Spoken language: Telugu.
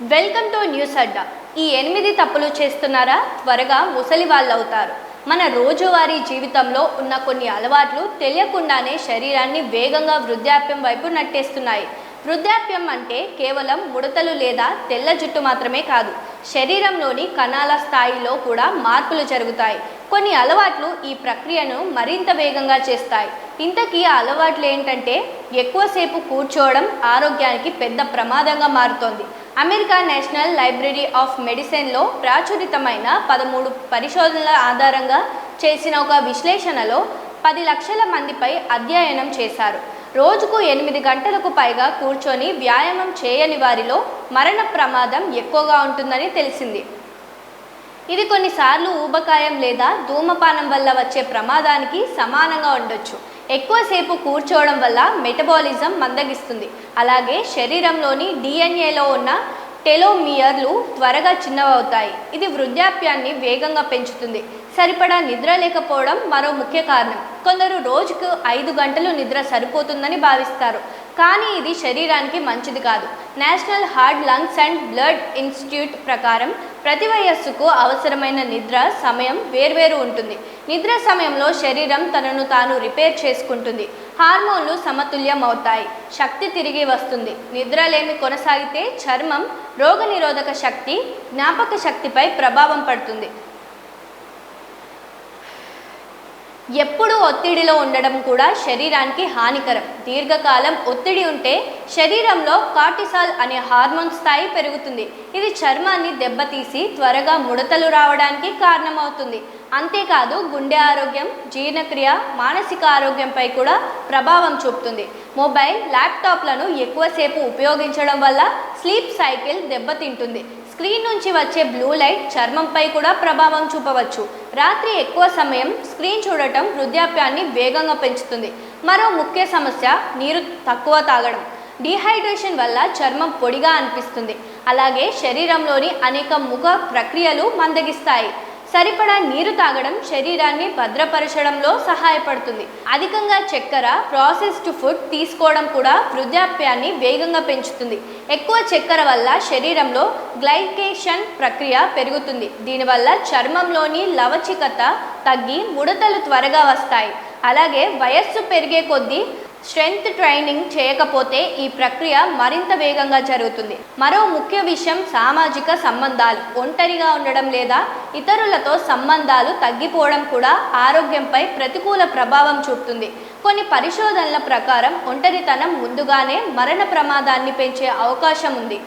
వెల్కమ్ టు న్యూస్ అడ్డా. ఈ 8 తప్పులు చేస్తున్నారా త్వరగా ముసలి వాళ్ళు అవుతారు. మన రోజువారీ జీవితంలో ఉన్న కొన్ని అలవాట్లు తెలియకుండానే శరీరాన్ని వేగంగా వృద్ధాప్యం వైపు నట్టేస్తున్నాయి. వృద్ధాప్యం అంటే కేవలం ముడతలు లేదా తెల్ల జుట్టు మాత్రమే కాదు, శరీరంలోని కణాల స్థాయిలో కూడా మార్పులు జరుగుతాయి. కొన్ని అలవాట్లు ఈ ప్రక్రియను మరింత వేగంగా చేస్తాయి. ఇంతకీ ఆ అలవాట్లు ఏంటంటే, ఎక్కువసేపు కూర్చోవడం ఆరోగ్యానికి పెద్ద ప్రమాదంగా మారుతోంది. అమెరికా నేషనల్ లైబ్రరీ ఆఫ్ మెడిసిన్లో ప్రాచురితమైన 13 పరిశోధనల ఆధారంగా చేసిన ఒక విశ్లేషణలో 10 లక్షల మందిపై అధ్యయనం చేశారు. రోజుకు 8 గంటలకు పైగా కూర్చొని వ్యాయామం చేయని వారిలో మరణ ప్రమాదం ఎక్కువగా ఉంటుందని తెలిసింది. ఇది కొన్నిసార్లు ఊబకాయం లేదా ధూమపానం వల్ల వచ్చే ప్రమాదానికి సమానంగా ఉండొచ్చు. ఎక్కువసేపు కూర్చోవడం వల్ల మెటబాలిజం మందగిస్తుంది. అలాగే శరీరంలోని డిఎన్ఏలో ఉన్న టెలోమియర్లు త్వరగా చిన్నవవుతాయి. ఇది వృద్ధాప్యాన్ని వేగంగా పెంచుతుంది. సరిపడా నిద్ర లేకపోవడం మరో ముఖ్య కారణం. కొందరు రోజుకు 5 గంటలు నిద్ర సరిపోతుందని భావిస్తారు, కానీ ఇది శరీరానికి మంచిది కాదు. National heart, lungs and blood institute ప్రకారం ప్రతి వయస్సుకు అవసరమైన నిద్ర సమయం వేర్వేరు ఉంటుంది. నిద్ర సమయంలో శరీరం తనను తాను రిపేర్ చేసుకుంటుంది, హార్మోన్లు సమతుల్యం అవుతాయి, శక్తి తిరిగి వస్తుంది. నిద్రలేమి కొనసాగితే చర్మం, రోగనిరోధక శక్తి, జ్ఞాపక శక్తిపై ప్రభావం పడుతుంది. ఎప్పుడూ ఒత్తిడిలో ఉండడం కూడా శరీరానికి హానికరం. దీర్ఘకాలం ఒత్తిడి ఉంటే శరీరంలో కార్టిసాల్ అనే హార్మోన్ స్థాయి పెరుగుతుంది. ఇది చర్మాన్ని దెబ్బతీసి త్వరగా ముడతలు రావడానికి కారణమవుతుంది. అంతేకాదు, గుండె ఆరోగ్యం, జీర్ణక్రియ, మానసిక ఆరోగ్యంపై కూడా ప్రభావం చూపుతుంది. మొబైల్, ల్యాప్టాప్లను ఎక్కువసేపు ఉపయోగించడం వల్ల స్లీప్ సైకిల్ దెబ్బతింటుంది. స్క్రీన్ నుంచి వచ్చే బ్లూ లైట్ చర్మంపై కూడా ప్రభావం చూపవచ్చు. రాత్రి ఎక్కువ సమయం స్క్రీన్ చూడటం వృద్ధాప్యాన్ని వేగంగా పెంచుతుంది. మరో ముఖ్య సమస్య నీరు తక్కువ తాగడం. డీహైడ్రేషన్ వల్ల చర్మం పొడిగా అనిపిస్తుంది. అలాగే శరీరంలోని అనేక ముఖ ప్రక్రియలు మందగిస్తాయి. సరిపడా నీరు తాగడం శరీరాన్ని భద్రపరచడంలో సహాయపడుతుంది. అధికంగా చక్కెర, ప్రాసెస్డ్ ఫుడ్ తీసుకోవడం కూడా వృద్ధాప్యాన్ని వేగంగా పెంచుతుంది. ఎక్కువ చక్కెర వల్ల శరీరంలో గ్లైకేషన్ ప్రక్రియ పెరుగుతుంది. దీనివల్ల చర్మంలోని లవచికత తగ్గి ముడతలు త్వరగా వస్తాయి. అలాగే వయస్సు పెరిగే కొద్దీ స్ట్రెంగ్త్ ట్రైనింగ్ చేయకపోతే ఈ ప్రక్రియ మరింత వేగంగా జరుగుతుంది. మరో ముఖ్య విషయం సామాజిక సంబంధాలు. ఒంటరిగా ఉండడం లేదా ఇతరులతో సంబంధాలు తగ్గిపోవడం కూడా ఆరోగ్యంపై ప్రతికూల ప్రభావం చూపుతుంది. కొన్ని పరిశోధనల ప్రకారం ఒంటరితనం ముందుగానే మరణ ప్రమాదాన్ని పెంచే అవకాశం ఉంది.